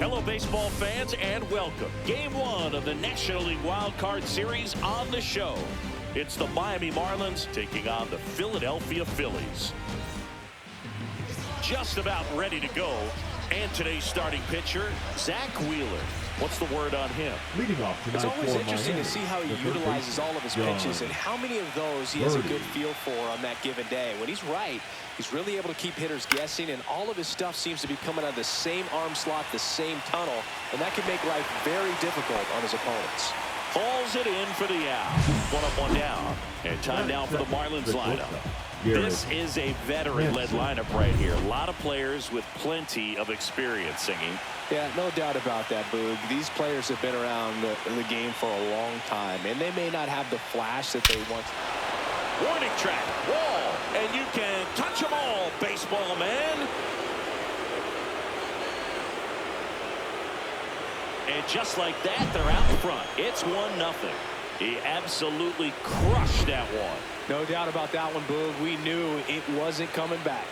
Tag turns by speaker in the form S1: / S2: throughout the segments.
S1: Hello, baseball fans, and welcome. Game 1 of the National League Wild Card Series on the show. It's the Miami Marlins taking on the Philadelphia Phillies. Just about ready to go. And today's starting pitcher, Zach Wheeler. What's the word on him?
S2: Leading off tonight,
S3: it's always interesting
S2: Miami,
S3: to see how he utilizes all of his pitches and how many of those he has a good feel for on that given day. When he's right, he's really able to keep hitters guessing, and all of his stuff seems to be coming out of the same arm slot, the same tunnel, and that can make life very difficult on his opponents.
S1: Hauls it in for the out. One up, one down. And time now for the Marlins lineup. This is a veteran-led lineup right here. A lot of players with plenty of experience singing.
S3: Yeah, no doubt about that, Boog. These players have been around the game for a long time, and they may not have the flash that they once.
S1: Warning track, wall, and you can touch them all, baseball man. And just like that, they're out in front. It's 1-0. He absolutely crushed that one.
S3: No doubt about that one, Boog. We knew it wasn't coming back.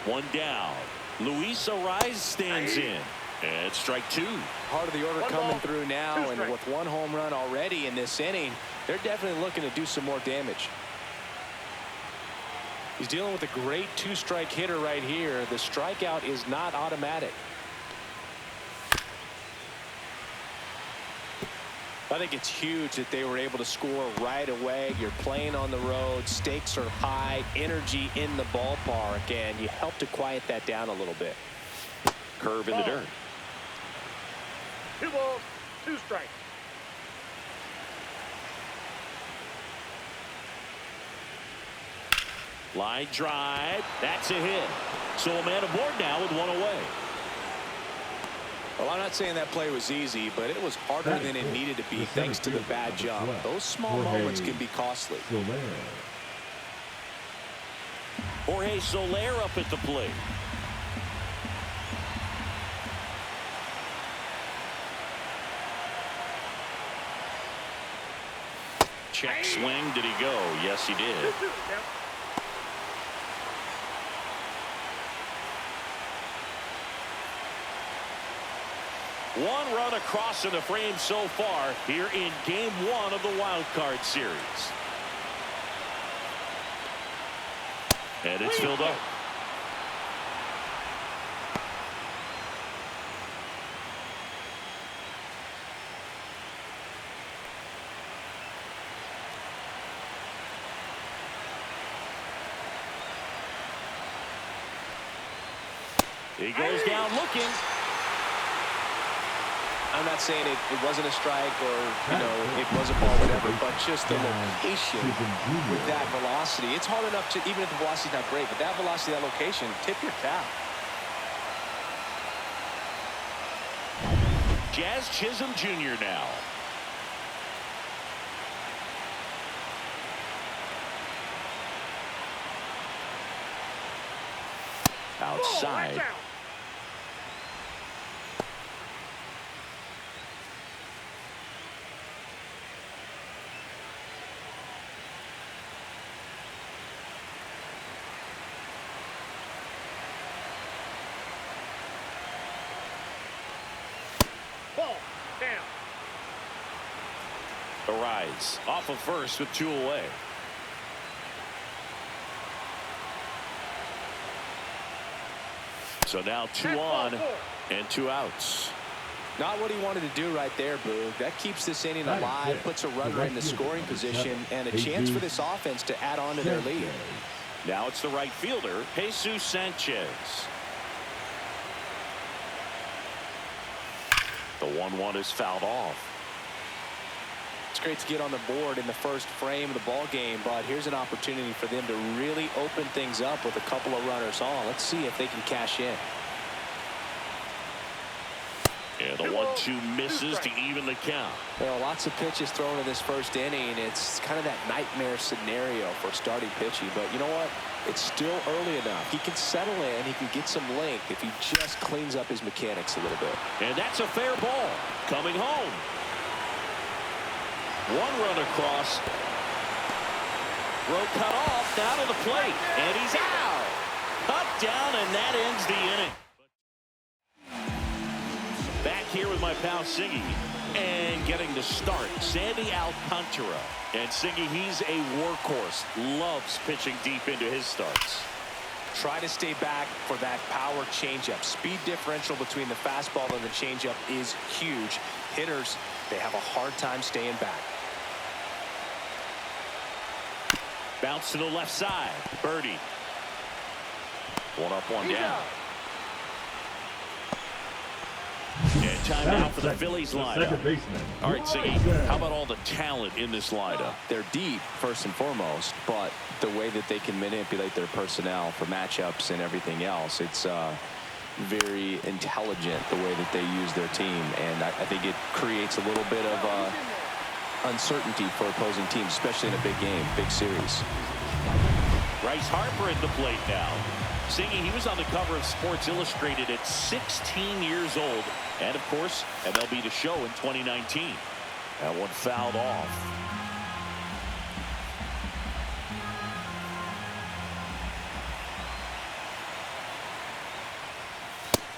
S1: One down. Luis Ariz stands in. And strike two.
S3: Part of the order coming through now, and with one home run already in this inning, they're definitely looking to do some more damage. He's dealing with a great two-strike hitter right here. The strikeout is not automatic. I think it's huge that they were able to score right away. You're playing on the road. Stakes are high. Energy in the ballpark. And you help to quiet that down a little bit.
S1: Curve in the dirt.
S4: 2 balls, 2 strikes.
S1: Line drive. That's a hit. So a man aboard now with one away.
S3: Well, I'm not saying that play was easy, but it was harder than it needed to be thanks to the bad jump. Those small moments can be costly.
S1: Jorge Soler up at the plate. Check swing. Did he go? Yes, he did. One run across in the frame so far here in Game 1 of the Wild Card Series. And it's filled up. He goes down looking.
S3: I'm not saying it wasn't a strike or, it was a ball, whatever, but just the location with that velocity. It's hard enough to, even if the velocity's not great, but that velocity, that location, tip your cap.
S1: Jazz Chisholm Jr. now. Outside. Ariz off of first with 2 away. So now 2 on and 2 outs.
S3: Not what he wanted to do right there, Boog. That keeps this inning alive, puts a runner in the scoring position, and a chance for this offense to add on to their lead.
S1: Now it's the right fielder, Jesus Sanchez. The 1-1 is fouled off.
S3: It's great to get on the board in the first frame of the ball game, but here's an opportunity for them to really open things up with a couple of runners on. Let's see if they can cash in.
S1: Yeah, the 1-2 misses to even the count.
S3: Well, lots of pitches thrown in this first inning. It's kind of that nightmare scenario for starting pitching, but you know what? It's still early enough. He can settle in. He can get some length if he just cleans up his mechanics a little bit.
S1: And that's a fair ball. Coming home. 1 run across. Throw cut off, down to the plate, and he's out. Cut down, and that ends the inning. here with my pal Singy. And getting the start, Sandy Alcantara. And Singy, he's a workhorse. Loves pitching deep into his starts.
S3: Try to stay back for that power changeup. Speed differential between the fastball and the changeup is huge. Hitters, they have a hard time staying back.
S1: Bounce to the left side. Birdie. One up, one down. And time out for the Phillies lineup. All right, Siggy, how about all the talent in this lineup?
S3: They're deep, first and foremost, but the way that they can manipulate their personnel for matchups and everything else, it's very intelligent the way that they use their team. And I think it creates a little bit of uncertainty for opposing teams, especially in a big game, big series.
S1: Bryce Harper at the plate now. Singy, he was on the cover of Sports Illustrated at 16 years old. And, of course, MLB The Show in 2019. That one fouled off.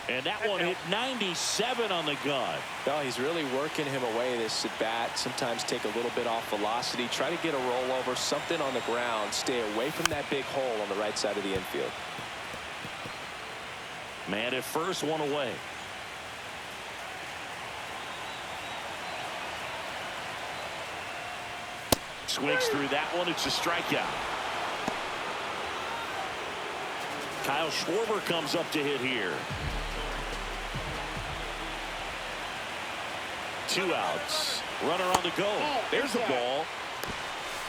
S1: And that one hit 97 on the gun.
S3: No, he's really working him away this at bat. Sometimes take a little bit off velocity. Try to get a rollover, something on the ground. Stay away from that big hole on the right side of the infield.
S1: Man at first, one away. Swings through that one. It's a strikeout. Kyle Schwarber comes up to hit here. 2 outs. Runner on the go. There's the ball.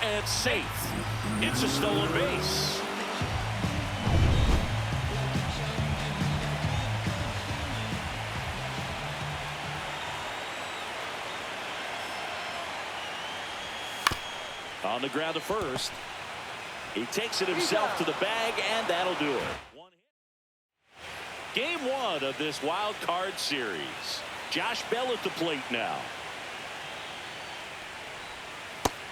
S1: And safe. It's a stolen base. On the ground to first. He takes it himself to the bag, and that'll do it. Game 1 of this wild card series. Josh Bell at the plate now.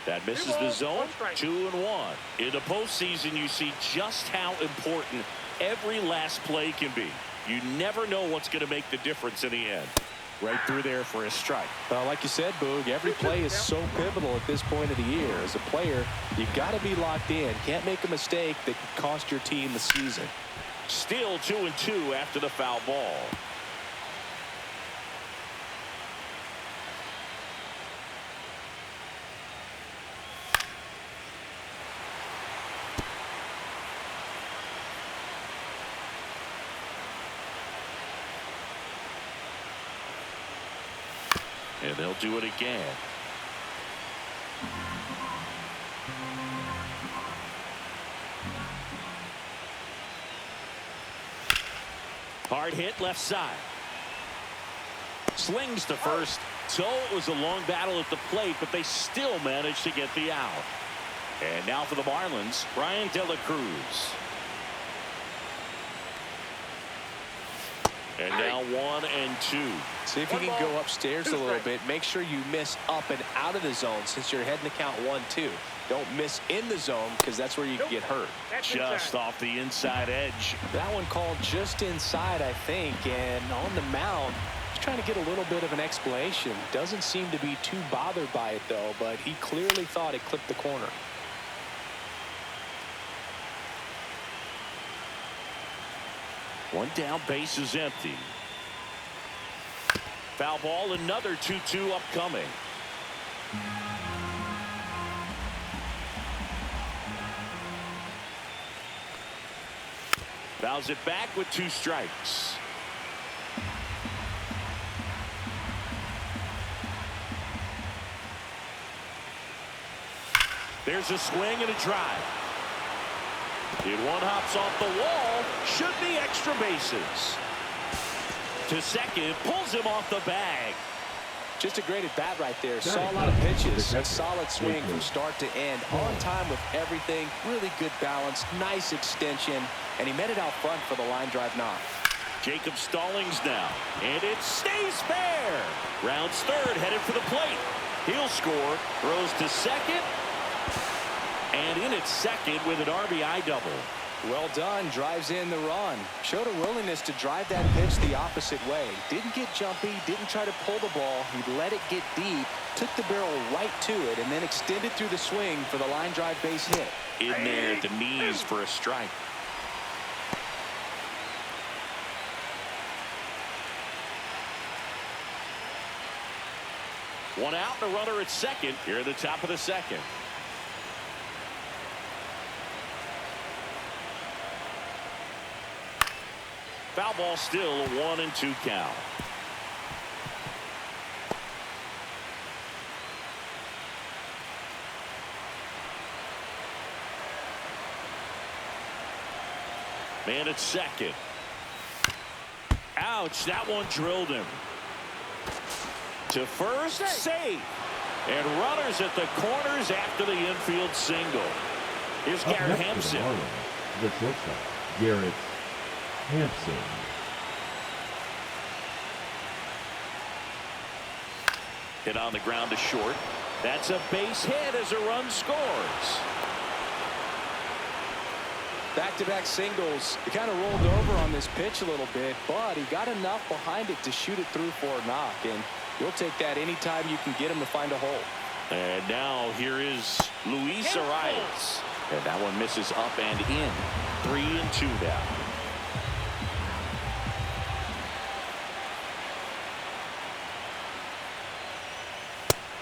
S1: That misses the zone. 2-1. In the postseason, you see just how important every last play can be. You never know what's going to make the difference in the end. Right through there for a strike.
S3: Well, like you said, Boog, every play is so pivotal at this point of the year. As a player, you've got to be locked in. Can't make a mistake that could cost your team the season.
S1: Still 2-2 after the foul ball. And they'll do it again. Hard hit left side. Slings to first. So it was a long battle at the plate, but they still managed to get the out. And now for the Marlins, Brian De La Cruz. And now 1-2.
S3: See if you can go upstairs a little bit. Make sure you miss up and out of the zone since you're heading to count 1-2. Don't miss in the zone because that's where you can get hurt.
S1: Just off the inside edge.
S3: That one called just inside, I think. And on the mound, he's trying to get a little bit of an explanation. Doesn't seem to be too bothered by it, though. But he clearly thought it clipped the corner.
S1: One down, base is empty. Foul ball, another 2-2 upcoming. Fouls it back with 2 strikes. There's a swing and a drive. And one hops off the wall. Should be extra bases. To second, pulls him off the bag.
S3: Just a great at bat right there. Saw a lot of pitches. Solid swing from start to end. On time with everything. Really good balance. Nice extension. And he met it out front for the line drive knock.
S1: Jacob Stallings now. And it stays fair. Rounds third, headed for the plate. He'll score. Throws to second. And in at second with an RBI double.
S3: Well done. Drives in the run. Showed a willingness to drive that pitch the opposite way. Didn't get jumpy. Didn't try to pull the ball. He let it get deep. Took the barrel right to it and then extended through the swing for the line drive base hit.
S1: In there at the knees for a strike. One out and a runner at second here at the top of the second. Foul ball still, a 1-2 count. Man at second. Ouch, that one drilled him. To first, save. And runners at the corners after the infield single. Here's Garrett Hampson.
S2: The shortstop, Garrett Hampson.
S1: Hit on the ground to short. That's a base hit as a run scores.
S3: Back-to-back singles. He kind of rolled over on this pitch a little bit, but he got enough behind it to shoot it through for a knock. And you'll take that anytime you can get him to find a hole.
S1: And now here is Luis Arias. And that one misses up and in. 3-2 now.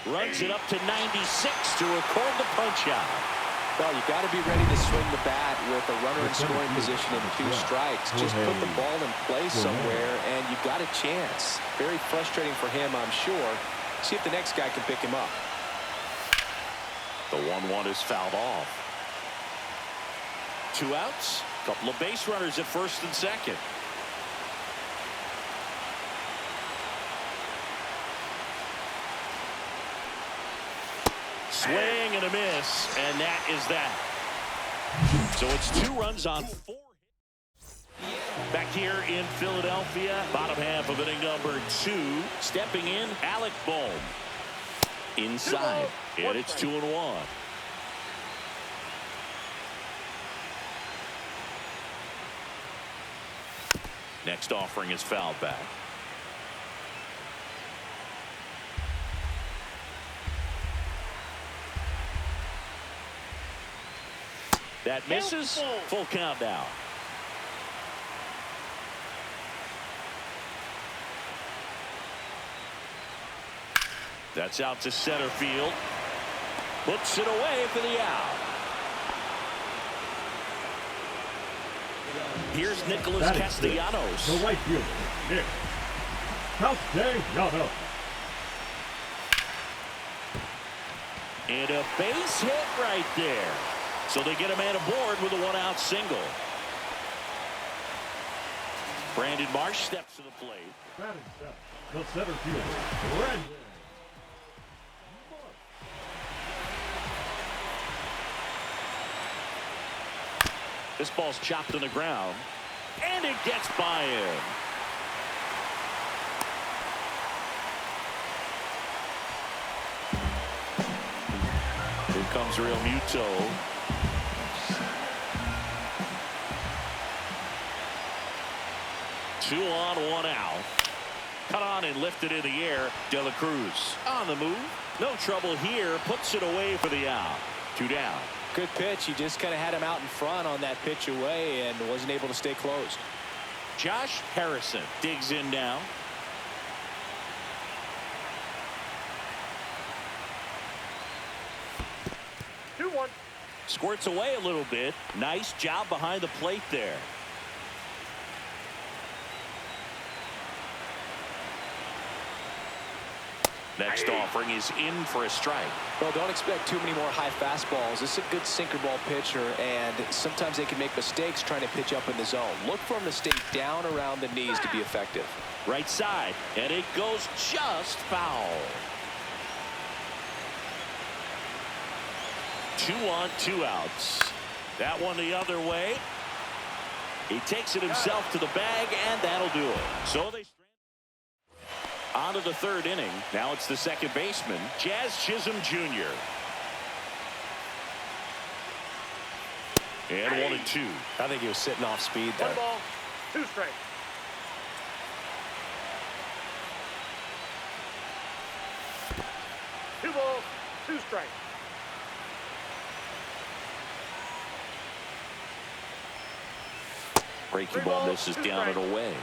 S1: Runs it up to 96 to record the punch out.
S3: Well, you got to be ready to swing the bat with a runner in scoring position and 2 strikes. Just put the ball in place somewhere, and you got a chance. Very frustrating for him, I'm sure. See if the next guy can pick him up.
S1: The 1-1 is fouled off. 2 outs. Couple of base runners at first and second. Swing and a miss, and that is that. So it's 2 runs on 4. Back here in Philadelphia, bottom half of inning number 2. Stepping in, Alec Bohm. Inside, and it's 2-1. Next offering is fouled back. That misses. Full count now. That's out to center field. Puts it away for the out. Here's Nicholas Castellanos.
S2: The right fielder, Nick Castellanos.
S1: And a base hit right there. So they get a man aboard with a 1-out single. Brandon Marsh steps to the plate.
S2: Batting step, the center fielder, Brandon.
S1: This ball's chopped on the ground, and it gets by him. Here comes Real Muto. Two on, 1 out. Cut on and lifted in the air. De La Cruz on the move. No trouble here. Puts it away for the out. 2 down.
S3: Good pitch. He just kind of had him out in front on that pitch away and wasn't able to stay closed.
S1: Josh Harrison digs in now. Squirts away a little bit. Nice job behind the plate there. Next offering is in for a strike.
S3: Well, don't expect too many more high fastballs. This is a good sinker ball pitcher, and sometimes they can make mistakes trying to pitch up in the zone. Look for him to stay down around the knees to be effective.
S1: Right side, and it goes just foul. 2 on, 2 outs. That one the other way. He takes it himself to the bag, and that'll do it. So they on to the 3rd inning. Now it's the second baseman, Jazz Chisholm Jr. And 1-2.
S3: I think he was sitting off speed there.
S4: 1 ball, 2 strikes. Two balls, 2 strikes.
S1: Breaking ball misses down and away.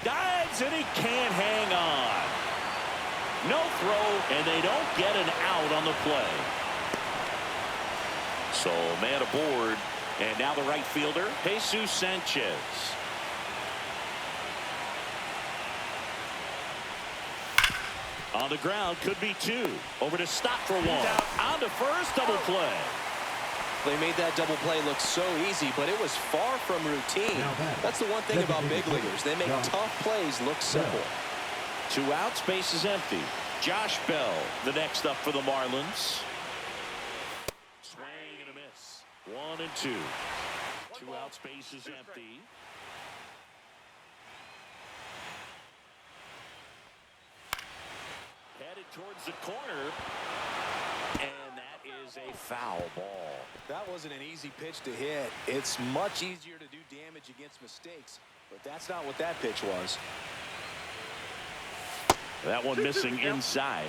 S1: Dives and he can't hang on. No throw, and they don't get an out on the play. So man aboard, and now the right fielder, Jesus Sanchez. On the ground, could be 2. Over to stop for 1. On to first, double play.
S3: They made that double play look so easy, but it was far from routine. That's the one thing about big leaguers. They make tough plays look simple.
S1: 2 outs, base is empty. Josh Bell, the next up for the Marlins. Swing and a miss. 1-2. 2 outs, base is empty. Headed towards the corner. And that is a foul ball.
S3: That wasn't an easy pitch to hit. It's much easier to do damage against mistakes, but that's not what that pitch was.
S1: That one missing inside.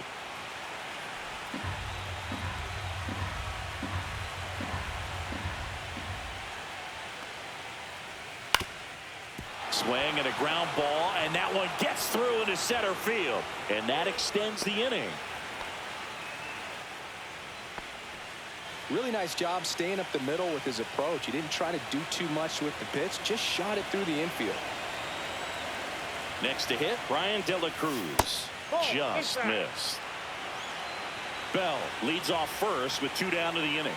S1: Swing and a ground ball, and that one gets through into center field, and that extends the inning.
S3: Really nice job staying up the middle with his approach. He didn't try to do too much with the pitch, just shot it through the infield.
S1: Next to hit, Brian De La Cruz. Just missed. Bell leads off first with 2 down to the inning.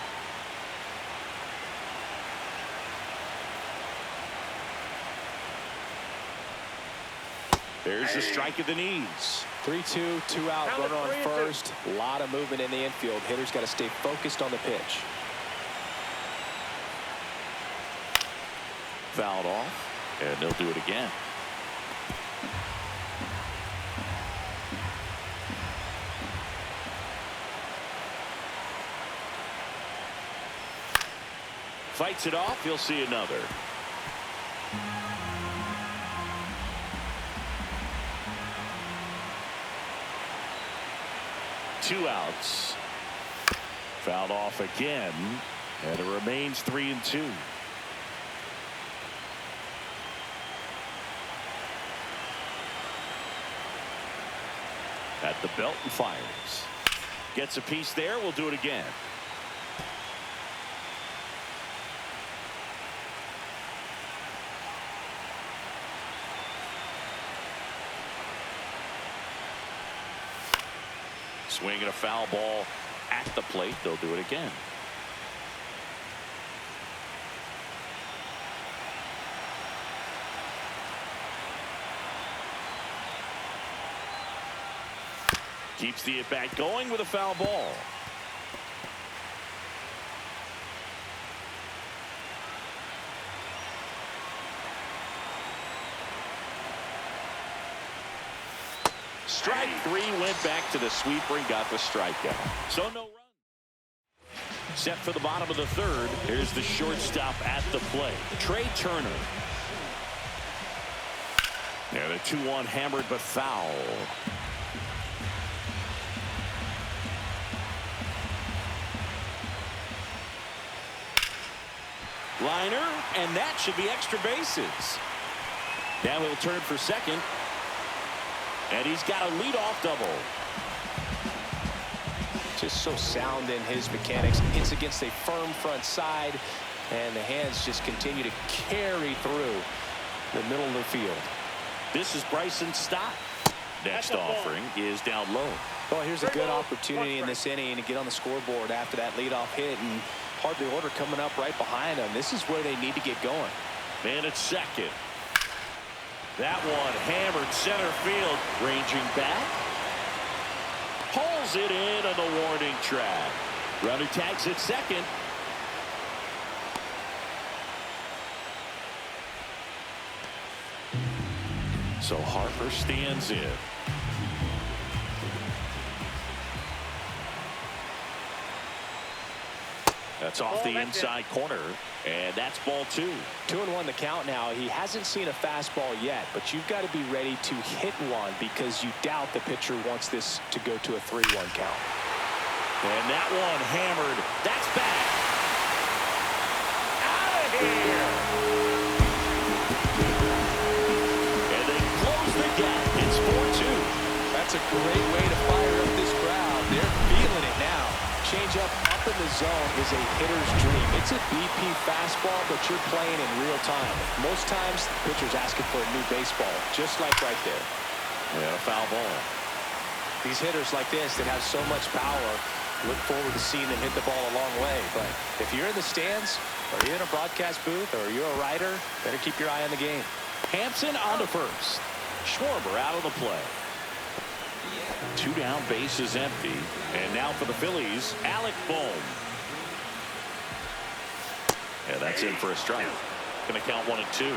S1: There's the strike of the knees.
S3: 3-2, 2 out, runner on first. A lot of movement in the infield. Hitters got to stay focused on the pitch.
S1: Fouled off, and they'll do it again. Fights it off, you'll see another. Two outs. Fouled off again, and it remains 3-2. At the belt and fires. Gets a piece there. We'll do it again. Swinging a foul ball at the plate. They'll do it again. Keeps the at-bat going with a foul ball. Strike 3, went back to the sweeper and got the strikeout. So no run. Set for the bottom of the third. Here's the shortstop at the plate, Trey Turner. And a 2-1 hammered but foul. Liner, and that should be extra bases. Now he'll turn for second. And he's got a leadoff double.
S3: Just so sound in his mechanics. Hits against a firm front side, and the hands just continue to carry through the middle of the field.
S1: This is Bryson Stott. Next offering is down low.
S3: Well, here's a good opportunity in this inning to get on the scoreboard after that leadoff hit, and hardly order coming up right behind them. This is where they need to get going.
S1: Man at second. That one hammered center field, ranging back. Pulls it in on the warning track. Runner tags at second. So Harper stands in. That's off the inside corner, and that's ball 2.
S3: 2-1 the count now. He hasn't seen a fastball yet, but you've got to be ready to hit one because you doubt the pitcher wants this to go to a 3-1 count.
S1: And that one hammered. That's back. Out of here. And they close the gap. It's 4-2.
S3: That's a great way to fire up this crowd. They're feeling it now. Change up in the zone is a hitter's dream. It's a BP fastball, but you're playing in real time. Most times, the pitcher's asking for a new baseball, just like right there.
S1: Yeah, foul ball.
S3: These hitters like this that have so much power, look forward to seeing them hit the ball a long way. But if you're in the stands, or you're in a broadcast booth, or you're a writer, better keep your eye on the game.
S1: Hampson on to first. Schwarber out of the play. 2 down, base is empty. And now for the Phillies, Alec Bohm. Yeah, that's in for a strike. Going to count 1 and 2.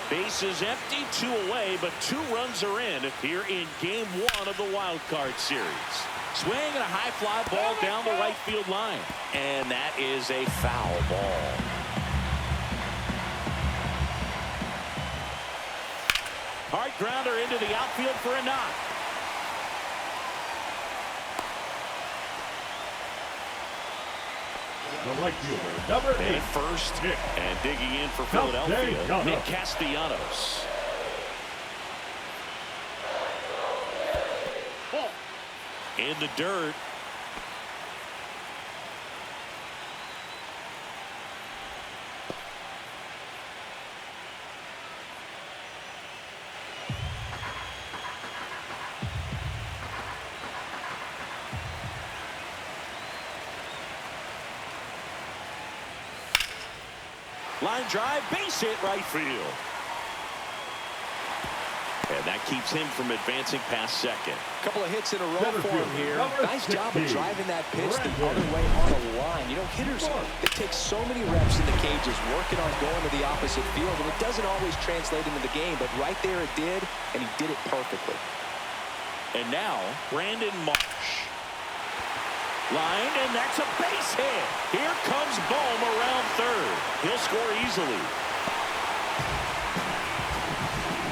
S1: Base is empty, 2 away, but 2 runs are in here in game 1 of the wild card series. Swing and a high fly ball down the right field line. And that is a foul ball. Hard grounder into the outfield for a knock.
S2: The right fielder, number 8.
S1: At first,
S2: Nick.
S1: and digging in for
S2: Castellanos.
S1: Philadelphia, Nick Castellanos. In the dirt. Line drive, base hit, right field. And that keeps him from advancing past second.
S3: A couple of hits in a row for him here. Nice job of driving that pitch the other way on the line. You know, hitters, it takes so many reps in the cages working on going to the opposite field, and it doesn't always translate into the game, but right there it did, and he did it perfectly.
S1: And now, Brandon Marsh. Line, and that's a base hit. Here comes Bohm around third. He'll score easily.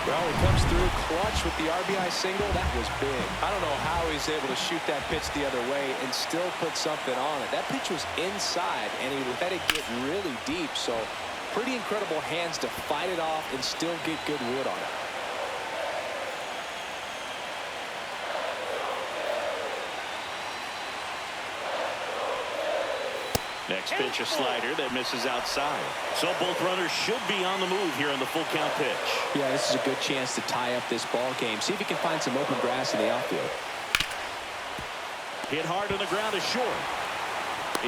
S3: Well, he comes through clutch with the RBI single. That was big. I don't know how he's able to shoot that pitch the other way and still put something on it. That pitch was inside, and he let it get really deep. So, pretty incredible hands to fight it off and still get good wood on it.
S1: Next pitch, a slider that misses outside. So both runners should be on the move here in the full count pitch.
S3: Yeah, this is a good chance to tie up this ball game. See if he can find some open grass in the outfield.
S1: Hit hard on the ground is short.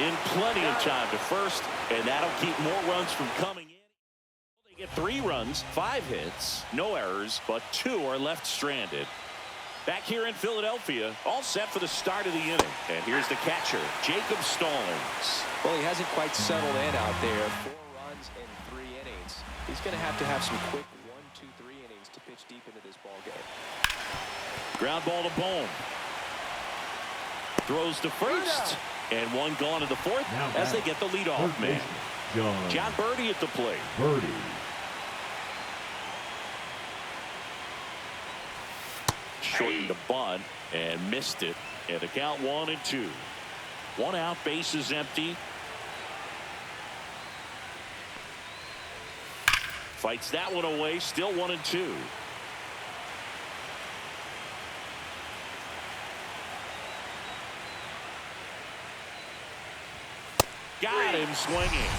S1: In plenty of time to first, and that'll keep more runs from coming in. They get 3 runs, 5 hits, no errors, but 2 are left stranded. Back here in Philadelphia, all set for the start of the inning. And here's the catcher, Jacob Stallings.
S3: Well, he hasn't quite settled in out there. 4 runs in 3 innings. He's going to have some quick 1, 2, 3 innings to pitch deep into this ball game.
S1: Ground ball to Bohm. Throws to first. And 1 gone in the 4th as they get the leadoff man. John Birdie at the plate.
S2: Birdie.
S1: Shortened the bunt and missed it. And the count 1 and 2. 1 out, base is empty. Fights that one away, still 1 and 2. Got him swinging.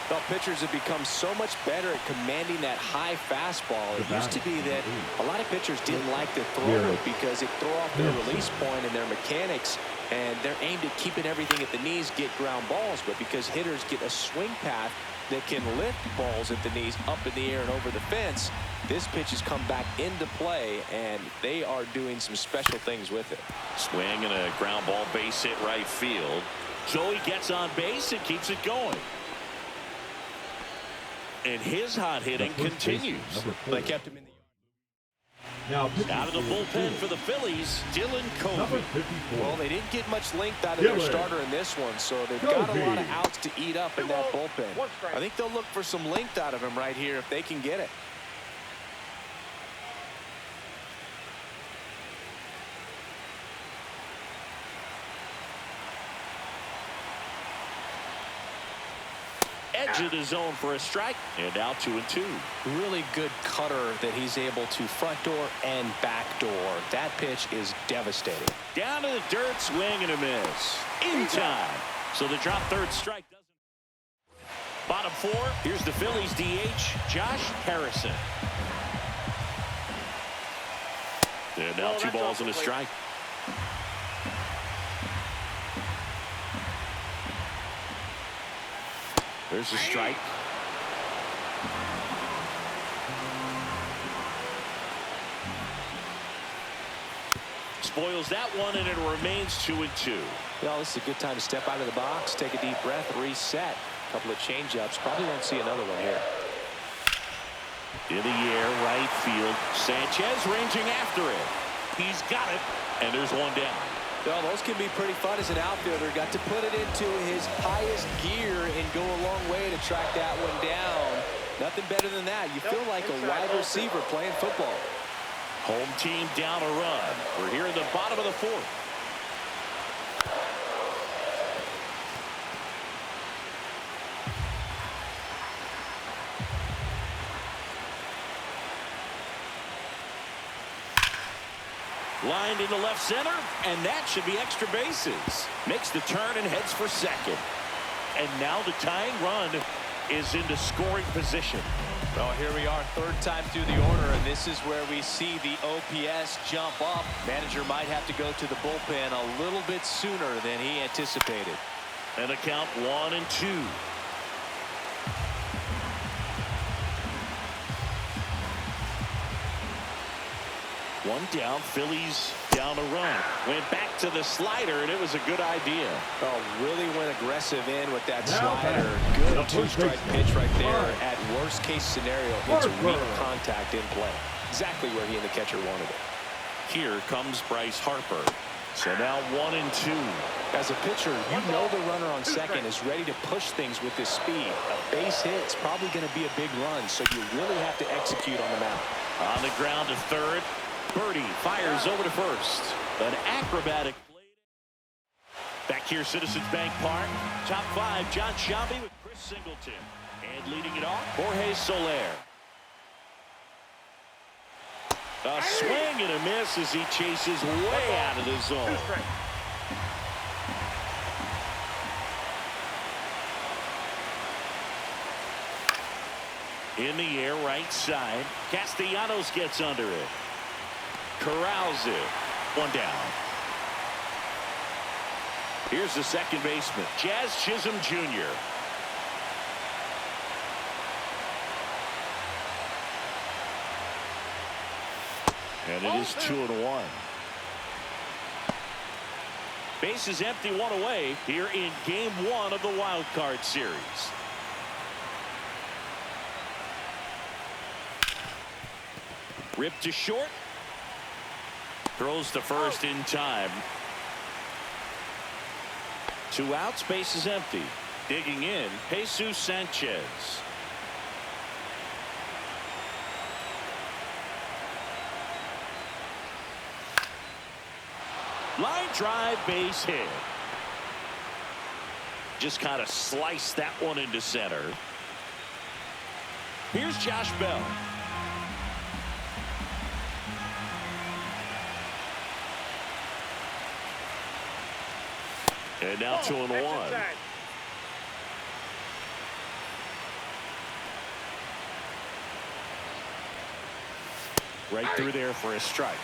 S3: Well, pitchers have become so much better at commanding that high fastball. It used to be that a lot of pitchers didn't like to throw it because it throw off their release point and their mechanics, and they're aimed at keeping everything at the knees, get ground balls. But because hitters get a swing path that can lift balls at the knees up in the air and over the fence, this pitch has come back into play, and they are doing some special things with it.
S1: Swing and a ground ball, base hit right field. So he gets on base and keeps it going. And his hot hitting continues.
S3: They kept him in the
S2: Now,
S1: Out of the bullpen for the Phillies, Dylan Covey.
S3: Well, they didn't get much length out of their starter in this one, so they've got a lot of outs to eat up in that bullpen. I think they'll look for some length out of him right here if they can get it.
S1: Edge of the zone for a strike, and now 2-2.
S3: Really good cutter that he's able to front door and back door. That pitch is devastating.
S1: Down to the dirt, swing and a miss. In time. So the drop third strike doesn't. Bottom four, here's the Phillies DH, Josh Harrison. And now 2 balls and a strike. There's a strike. Spoils that one, and it remains 2-2.
S3: Well, this is a good time to step out of the box, take a deep breath, reset. A couple of changeups. Probably won't see another one here.
S1: In the air, right field. Sanchez ranging after it. He's got it, and there's one down.
S3: Well, those can be pretty fun as an outfielder. Got to put it into his highest gear and go a long way to track that one down. Nothing better than that. You feel like a wide receiver playing football.
S1: Home team down a run. We're here in the bottom of the fourth. Lined into left center, and that should be extra bases. Makes the turn and heads for second. And now the tying run is into scoring position.
S3: Well, here we are, third time through the order, and this is where we see the OPS jump up. Manager might have to go to the bullpen a little bit sooner than he anticipated.
S1: And the count 1-2. One down, Phillies down a run. Went back to the slider, and it was a good idea.
S3: Oh, really went aggressive in with that slider. Good two-strike pitch right there. At worst case scenario, it's weak contact in play. Exactly where he and the catcher wanted it.
S1: Here comes Bryce Harper. So now 1-2.
S3: As a pitcher, you know the runner on second is ready to push things with his speed. A base hit's probably going to be a big run, so you really have to execute on the mound.
S1: On the ground to third. Birdie fires over to first. An acrobatic play. Back here, Citizens Bank Park. Top 5, John Shelby with Chris Singleton. And leading it off, Jorge Soler. A swing and a miss as he chases way out of the zone. In the air, right side. Castellanos gets under it. Corrals it. One down. Here's the second baseman, Jazz Chisholm Jr. And it is 2-1. Base is empty, one away here in game 1 of the wild card series. Ripped to short. Throws to first in time. 2 outs, base is empty. Digging in, Jesus Sanchez. Line drive, base hit. Just kind of sliced that one into center. Here's Josh Bell. And now 2-1. Right through there for a strike.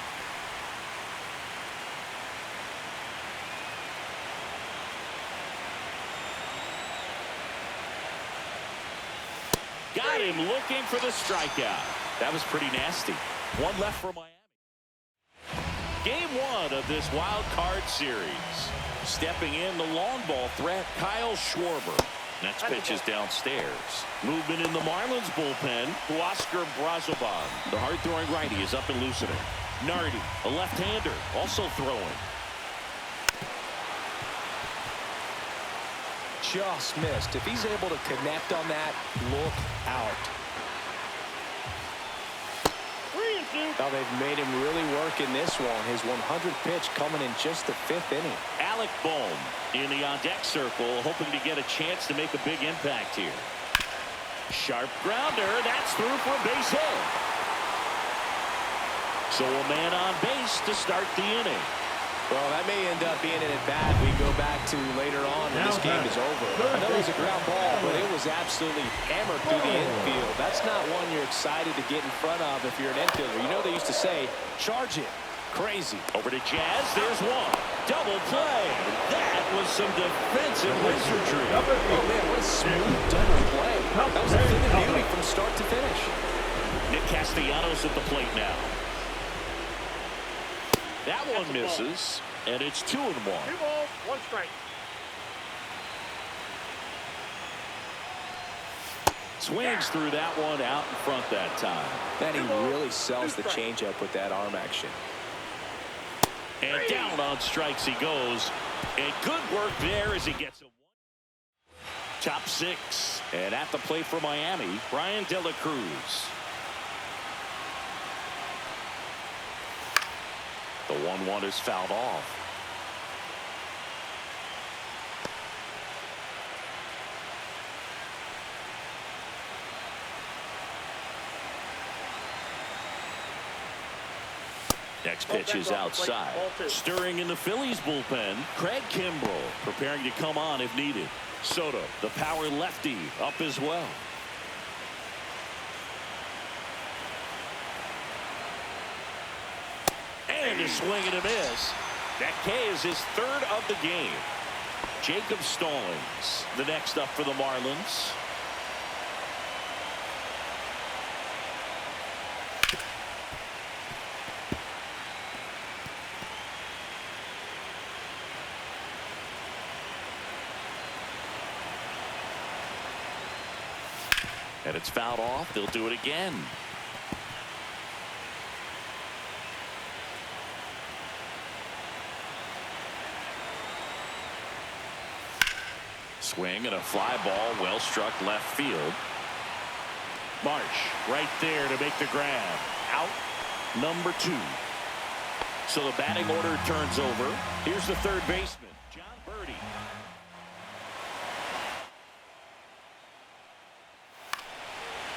S1: Got him looking for the strikeout. That was pretty nasty. One left for Miami. Game 1 of this wild card series. Stepping in the long ball threat, Kyle Schwarber. Next pitch is downstairs. Movement in the Marlins bullpen. Oscar Brazoban, the hard-throwing righty, is up and loosening. Nardi, a left-hander, also throwing.
S3: Just missed. If he's able to connect on that, look out. Now they've made him really work in this one. His 100th pitch coming in just the 5th inning.
S1: Alec Bohm in the on-deck circle, hoping to get a chance to make a big impact here. Sharp grounder. That's through for a base hit. So a man on base to start the inning.
S3: Well, that may end up being an at-bat we go back to later on when this game is over. I know it was a ground ball, but it was absolutely hammered through the infield. That's not one you're excited to get in front of if you're an infielder. You know they used to say, charge it. Crazy.
S1: Over to Jazz. There's one. Double play. That was some defensive wizardry.
S3: Oh, man, what a smooth double play. That was a thing of beauty from start to finish.
S1: Nick Castellanos at the plate now. That one misses, and it's 2-1.
S4: 2 balls, 1 strike.
S1: Swings through that one out in front that time.
S3: That he really sells the changeup with that arm action.
S1: And down on strikes he goes. And good work there as he gets a top 6. And at the plate for Miami, Brian De La Cruz. The 1-1 is fouled off. Next pitch is outside. Stirring in the Phillies bullpen, Craig Kimbrell preparing to come on if needed. Soto, the power lefty, up as well. And a swing and a miss. That K is his 3rd of the game. Jacob Stallings, the next up for the Marlins. And it's fouled off. They'll do it again. Swing and a fly ball, well struck left field. Marsh right there to make the grab. Out number 2. So the batting order turns over. Here's the third baseman, John Birdie.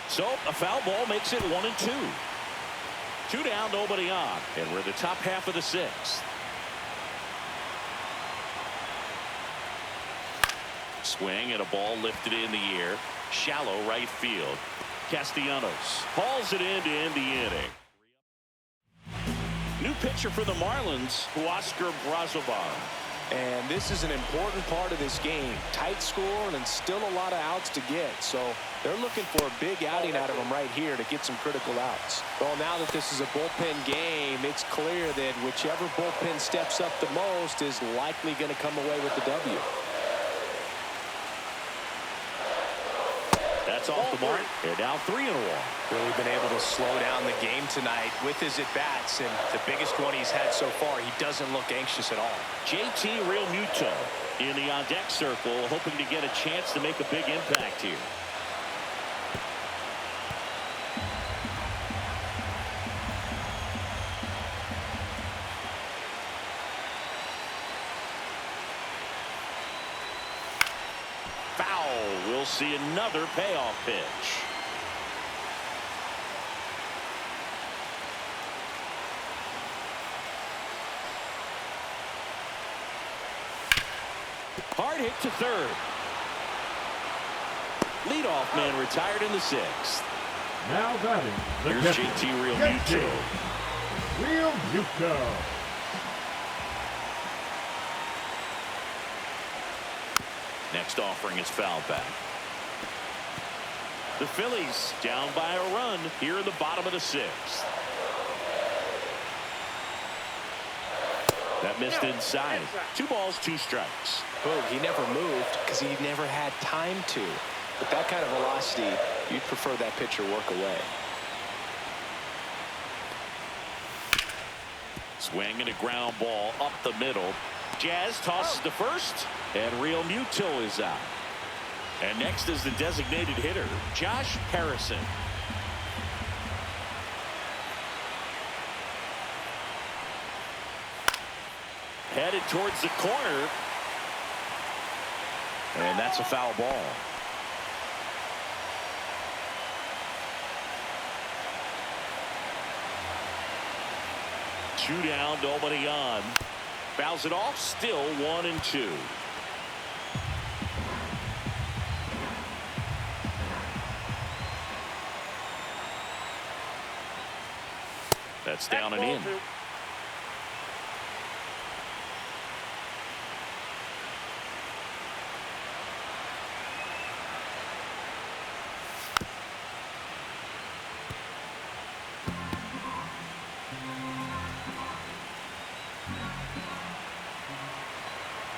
S1: So a foul ball makes it 1-2. 2 down, nobody on, and we're in the top half of the 6th. Swing and a ball lifted in the air. Shallow right field. Castellanos hauls it in to end the inning. New pitcher for the Marlins, Oscar Brazoban.
S3: And this is an important part of this game. Tight score and still a lot of outs to get. So they're looking for a big outing out of them right here to get some critical outs. Well, now that this is a bullpen game, it's clear that whichever bullpen steps up the most is likely going to come away with the W.
S1: That's off the mark. They're now 3-1.
S3: Really been able to slow down the game tonight with his at-bats, and the biggest one he's had so far, he doesn't look anxious at all.
S1: JT Realmuto in the on-deck circle, hoping to get a chance to make a big impact here. We'll see another payoff pitch. Hard hit to third. Leadoff man retired in the 6th.
S2: Now batting.
S1: Here's JT Realmuto.
S2: Realmuto.
S1: Next offering is fouled back. The Phillies down by a run here in the bottom of the 6th. That missed inside. 2 balls, 2 strikes.
S3: Boom, he never moved because he never had time to. With that kind of velocity, you'd prefer that pitcher work away.
S1: Swing and a ground ball up the middle. Jazz tosses to first, and Real Muto is out. And next is the designated hitter, Josh Harrison. Headed towards the corner. And that's a foul ball. Two down, nobody on. Fouls it off, still 1-2. That's down and in.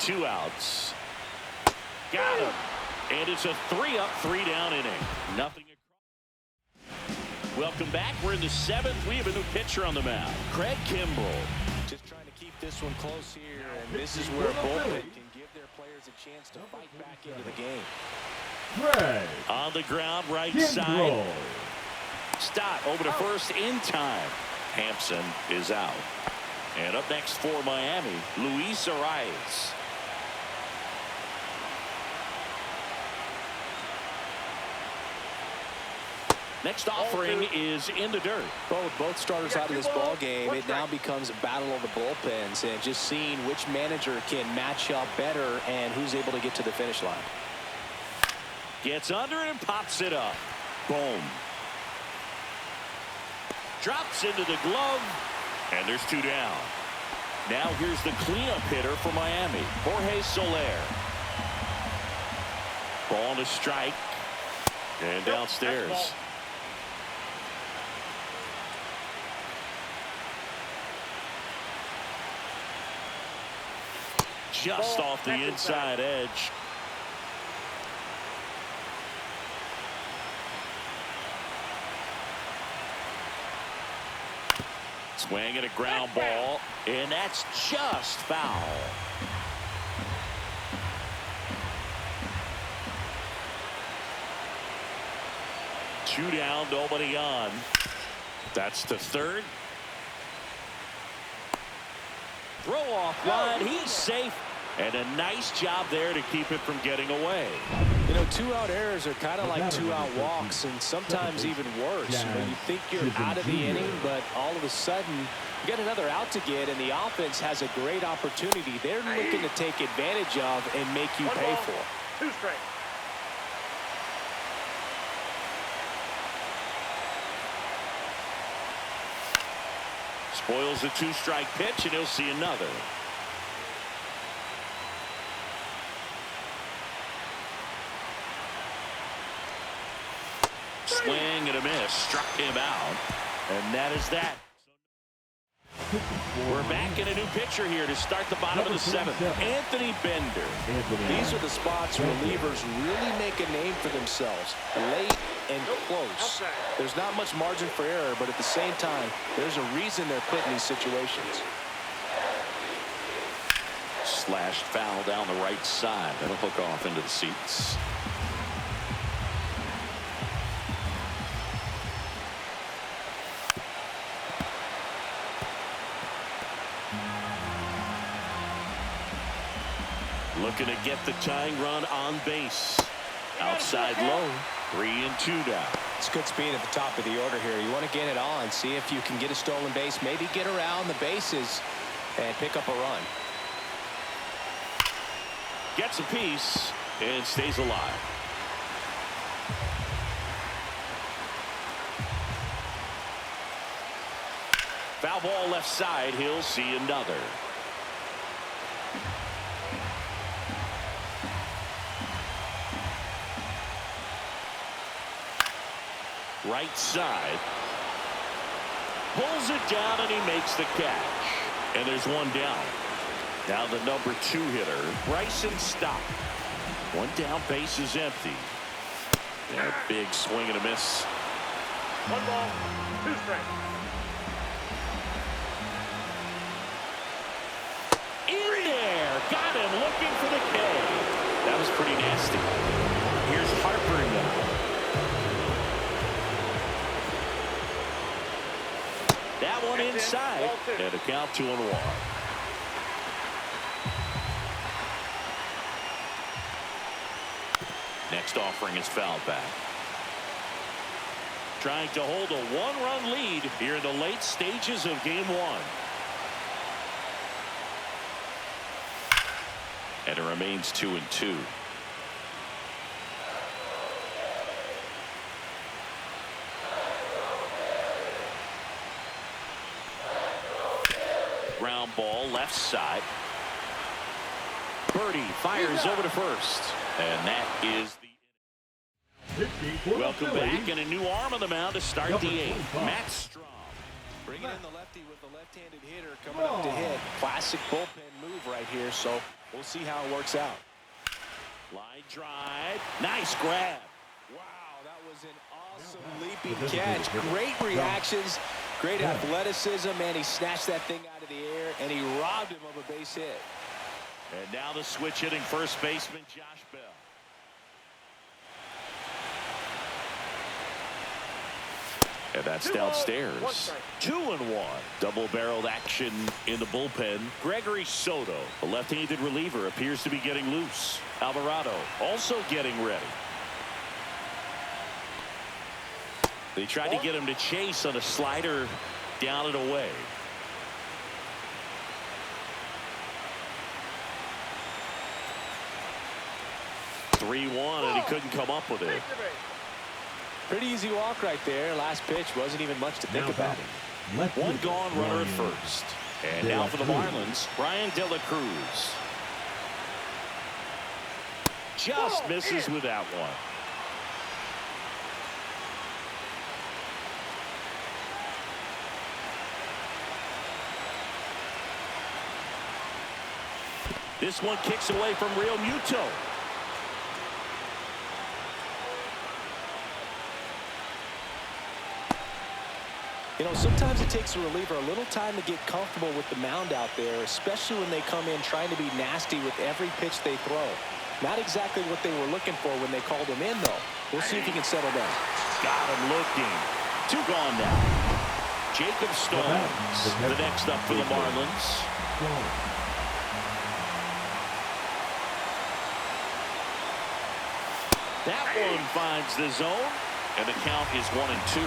S1: Two outs. Got him. And it's a 3-up, 3-down inning. Nothing. Welcome back. We're in the 7th. We have a new pitcher on the mound, Craig Kimbrell.
S3: Just trying to keep this one close here, and this is where a bullpen can give their players a chance to fight back into the game.
S2: Craig
S1: On the ground, right
S2: Kimbrell.
S1: side. Stott over to first in time. Hampson is out. And up next for Miami, Luis Arias. Next offering is in the dirt.
S3: Well, with both starters out of this ball game, it now becomes a battle of the bullpens and just seeing which manager can match up better and who's able to get to the finish line.
S1: Gets under and pops it up. Boom. Drops into the glove, and there's 2 down. Now here's the cleanup hitter for Miami, Jorge Soler. Ball to strike, and downstairs. Just off the inside edge. Swing and a ground ball, and that's just foul. Two down, nobody on. That's to third. Throw off line, he's safe. And a nice job there to keep it from getting away.
S3: You know, 2-out errors are kind of like 2-out walks, and sometimes even worse. You know, you think you're out of the inning, but all of a sudden, you get another out to get, and the offense has a great opportunity they're looking to take advantage of and make you pay for.
S4: 2 straight.
S1: Spoils the 2-strike pitch, and he'll see another. Swing and a miss. Struck him out. And that is that. We're back in a new pitcher here to start the bottom of the 7th. Anthony Bender.
S3: These are the spots relievers really make a name for themselves. Late and close. There's not much margin for error, but at the same time, there's a reason they're put in these situations.
S1: Slashed foul down the right side. That'll hook off into the seats. Looking to get the tying run on base. Outside low. 3-2 now.
S3: It's good speed at the top of the order here. You want to get it on. See if you can get a stolen base. Maybe get around the bases and pick up a run.
S1: Gets a piece and stays alive. Foul ball left side. He'll see another. Right side. Pulls it down and he makes the catch. And there's 1 down. Now the number 2 hitter, Bryson Stott. One down, base is empty. And a big swing and a miss.
S4: 1 ball, 2 strikes.
S1: In there, got him looking for the K. That was pretty nasty. Here's Harper now. That one inside, and a count 2-1. Next offering is fouled back. Trying to hold a 1-run lead here in the late stages of game 1. And it remains 2-2. Ground ball left side. Birdie fires over to first. And that is the welcome back, and a new arm on the mound to start the 8th. Matt Strom.
S3: Bringing in the lefty with the left-handed hitter coming up to hit. Classic bullpen move right here, so we'll see how it works out.
S1: Line drive. Nice grab.
S3: Wow, that was an awesome leaping catch. Great reactions, great athleticism, and he snatched that thing out of the air, and he robbed him of a base hit.
S1: And now the switch hitting first baseman Josh Bell. And that's downstairs. 2-1. Double-barreled action in the bullpen. Gregory Soto, a left-handed reliever, appears to be getting loose. Alvarado also getting ready. They tried to get him to chase on a slider down and away. 3-1, and he couldn't come up with it.
S3: Pretty easy walk right there. Last pitch wasn't even much to think about.
S1: One gone, runner at first. And now for the Marlins, Brian De La Cruz. Just misses with that one. This one kicks away from Real Muto.
S3: You know, sometimes it takes a reliever a little time to get comfortable with the mound out there, especially when they come in trying to be nasty with every pitch they throw. Not exactly what they were looking for when they called him in, though. We'll see if he can settle down.
S1: Got him looking. 2 gone now. Jacob Stones, the next up for the Marlins. That one finds the zone, and the count is 1-2.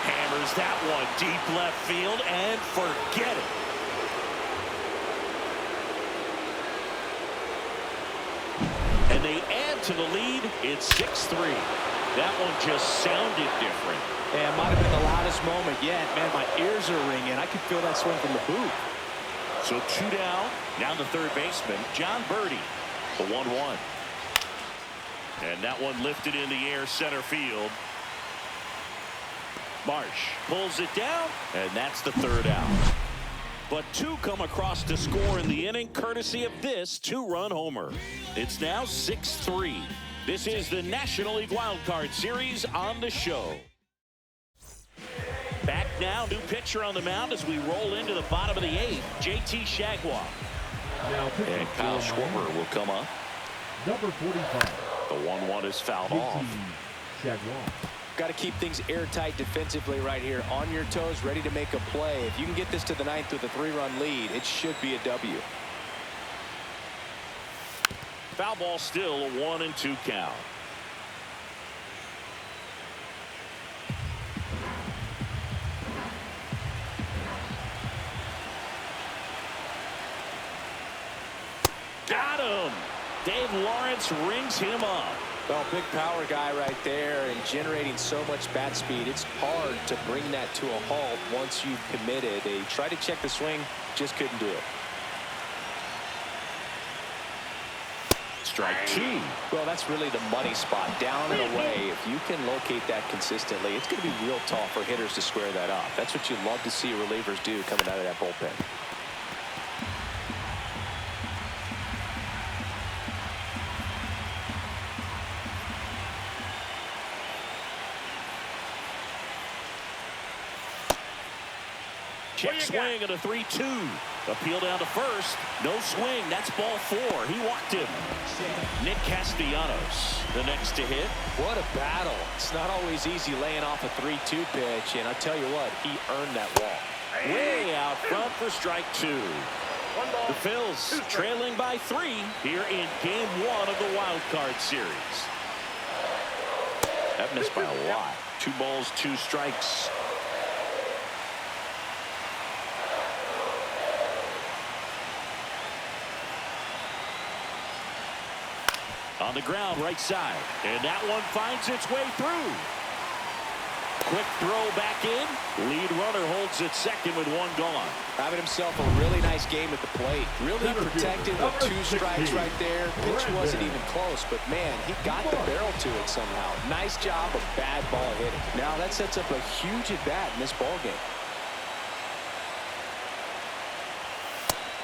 S1: Hammers that one deep left field, and forget it. And they add to the lead. It's 6-3. That one just sounded different.
S3: Yeah, it might have been the loudest moment yet. Man, my ears are ringing. I can feel that swing from the booth.
S1: So 2 down. Now the third baseman, John Birdie, the 1-1. And that one lifted in the air center field. Marsh pulls it down, and that's the 3rd out. But 2 come across to score in the inning, courtesy of this 2-run homer. It's now 6-3. This is the National League Wild Card Series on the show. Back now, new pitcher on the mound as we roll into the bottom of the 8th, JT Shagwah. And Kyle Schwarber will come up.
S2: Number 45.
S1: The 1-1 is fouled off.
S2: Shagwah.
S3: Got to keep things airtight defensively right here. On your toes, ready to make a play. If you can get this to the 9th with a 3-run lead, it should be a W.
S1: Foul ball still, a 1-2 count. Got him. Dave Lawrence rings him up.
S3: Well, big power guy right there and generating so much bat speed. It's hard to bring that to a halt once you've committed. They tried to check the swing, just couldn't do it.
S1: strike two.
S3: Well, that's really the money spot, down and away. If you can locate that consistently, it's going to be real tough for hitters to square that up. That's what you love to see relievers do coming out of that bullpen.
S1: Check swing and a 3-2. Appeal down to first. No swing. That's ball four. He walked him. Nick Castellanos, the next to hit.
S3: What a battle. It's not always easy laying off a 3-2 pitch, and I'll tell you what, he earned that walk.
S1: Way out front for strike two. The Phillies trailing by 3 here in game 1 of the wild card series. That missed by a lot. 2 balls, 2 strikes. On the ground, right side. And that one finds its way through. Quick throw back in. Lead runner holds it second with 1 gone.
S3: Having himself a really nice game at the plate. Really protected with 2 strikes right there. Pitch wasn't even close, but man, he got the barrel to it somehow. Nice job of bad ball hitting. Now that sets up a huge at bat in this ball game.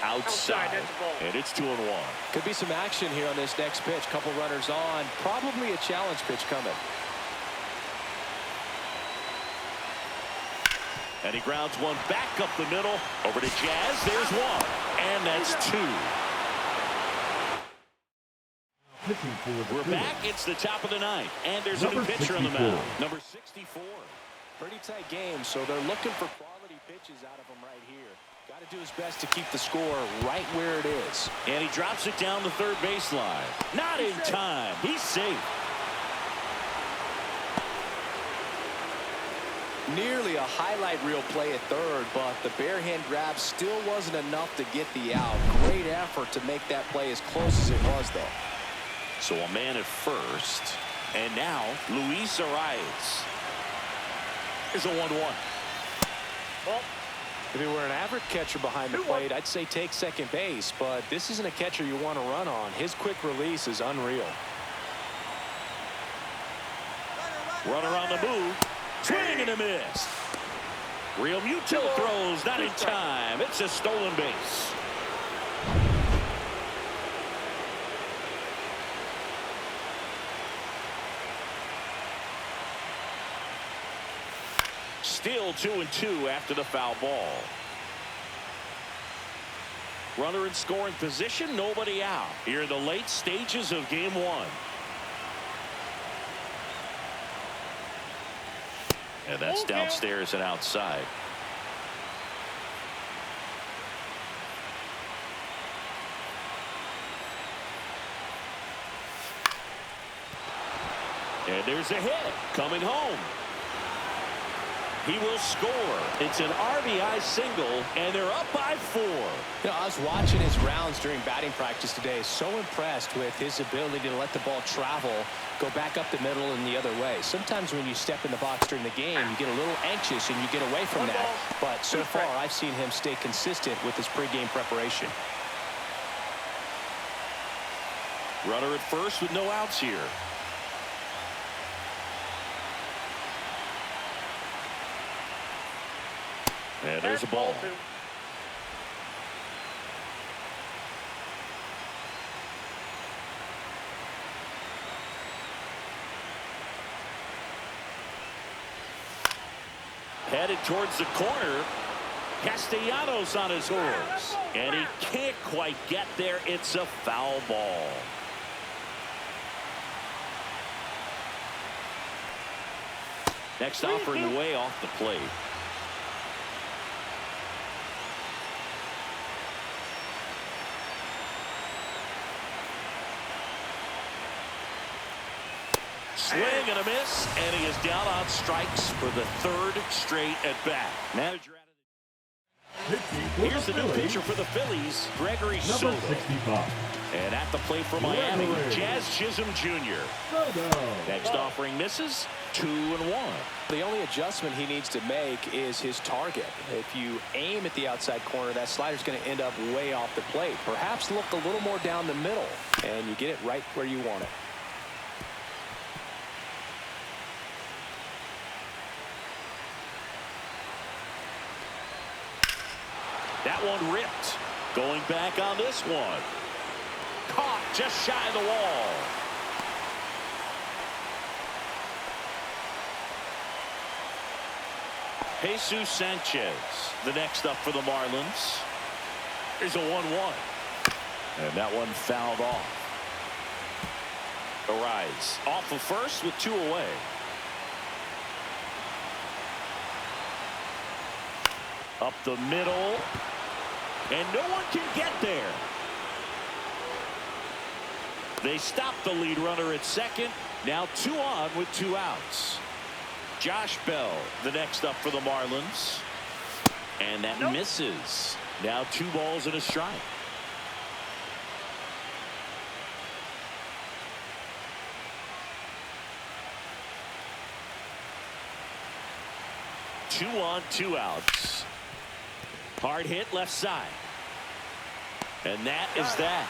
S1: Outside, and it's 2-1.
S3: Could be some action here on this next pitch. Couple runners on. Probably a challenge pitch coming.
S1: And he grounds one back up the middle. Over to Jazz. There's 1. And that's 2. We're back. It's the top of the 9th. And there's a new pitcher on the mound. Number 64.
S3: Pretty tight game, so they're looking for quality pitches out of him right here. Got to do his best to keep the score right where it is.
S1: And he drops it down the third baseline. Not in time. He's safe.
S3: Nearly a highlight reel play at third, but the bare hand grab still wasn't enough to get the out. Great effort to make that play as close as it was, though.
S1: So a man at first. And now Luis Arias. Here's a 1-1.
S3: If he were an average catcher behind the plate, I'd say take second base, but this isn't a catcher you want to run on. His quick release is unreal.
S1: Runner on the move. Swing and a miss. Real Muto throws, not in time. It's a stolen base. Still 2-2 after the foul ball. Runner in scoring position, nobody out. Here in the late stages of game 1. And that's downstairs and outside. And there's a hit coming home. He will score. It's an RBI single, and they're up by 4.
S3: You know, I was watching his rounds during batting practice today. So impressed with his ability to let the ball travel, go back up the middle and the other way. Sometimes when you step in the box during the game, you get a little anxious and you get away from that. But so far, I've seen him stay consistent with his pregame preparation.
S1: Runner at first with no outs here. And there's a ball. Headed towards the corner. Castellanos on his horse. And he can't quite get there. It's a foul ball. Next offering way off the plate. Swing and a miss, and he is down on strikes for the 3rd straight at bat. Manager out of Here's the new pitcher for the Phillies, Gregory Soto.
S2: Number 65.
S1: And at the plate for Miami, Jazz Chisholm Jr. Next offering misses, 2-1.
S3: The only adjustment he needs to make is his target. If you aim at the outside corner, that slider's going to end up way off the plate. Perhaps look a little more down the middle, and you get it right where you want it.
S1: That one ripped. Going back on this one. Caught just shy of the wall. Jesus Sanchez, the next up for the Marlins. Here's a 1-1. And that one fouled off. Arise off of first with 2 away. Up the middle. And no one can get there. They stop the lead runner at second. Now 2 on with 2 outs. Josh Bell, the next up for the Marlins. And that misses. Now 2 balls and a strike. Two on, 2 outs. Hard hit left side. And that is that.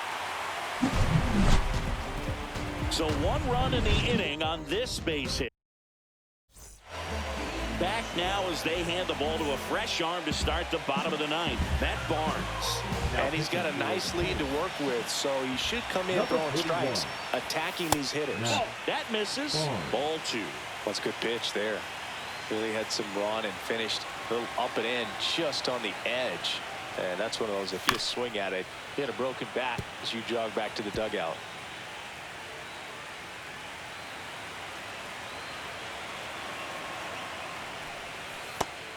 S1: So 1 run in the inning on this base hit. Back now as they hand the ball to a fresh arm to start the bottom of the 9th. Matt Barnes.
S3: And he's got a nice lead to work with, so he should come in throwing strikes, attacking these hitters.
S1: That misses. Ball 2.
S3: That's a good pitch there. Really had some run and finished a little up and in just on the edge. And that's one of those, if you swing at it, you hit a broken bat as you jog back to the dugout.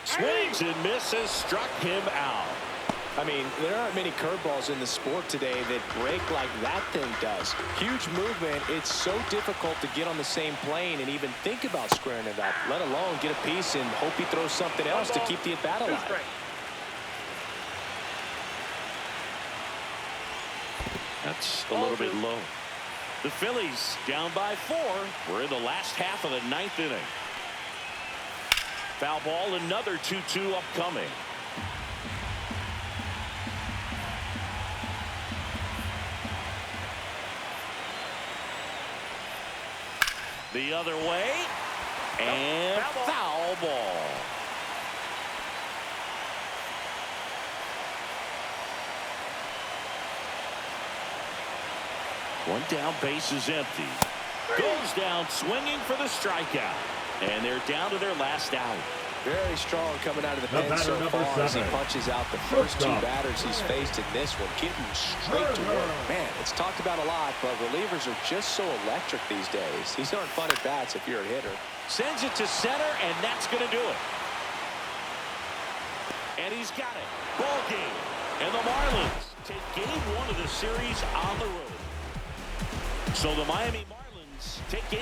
S1: Swings and misses, struck him out.
S3: I mean, there aren't many curveballs in the sport today that break like that thing does. Huge movement. It's so difficult to get on the same plane and even think about squaring it up, let alone get a piece and hope he throws something else to keep the at-bat alive.
S1: That's a little bit low. The Phillies down by 4. We're in the last half of the 9th inning. Foul ball, another 2-2 upcoming. The other way, and foul ball. One down, base is empty. Goes down swinging for the strikeout. And they're down to their last out.
S3: Very strong coming out of the bench so far as he punches out the first 2 batters he's faced in this one. Getting straight to work. Man, it's talked about a lot, but relievers are just so electric these days. These aren't fun at bats if you're a hitter.
S1: Sends it to center, and that's going to do it. And he's got it. Ball game. And the Marlins take game 1 of the series on the road. So the Miami Marlins take game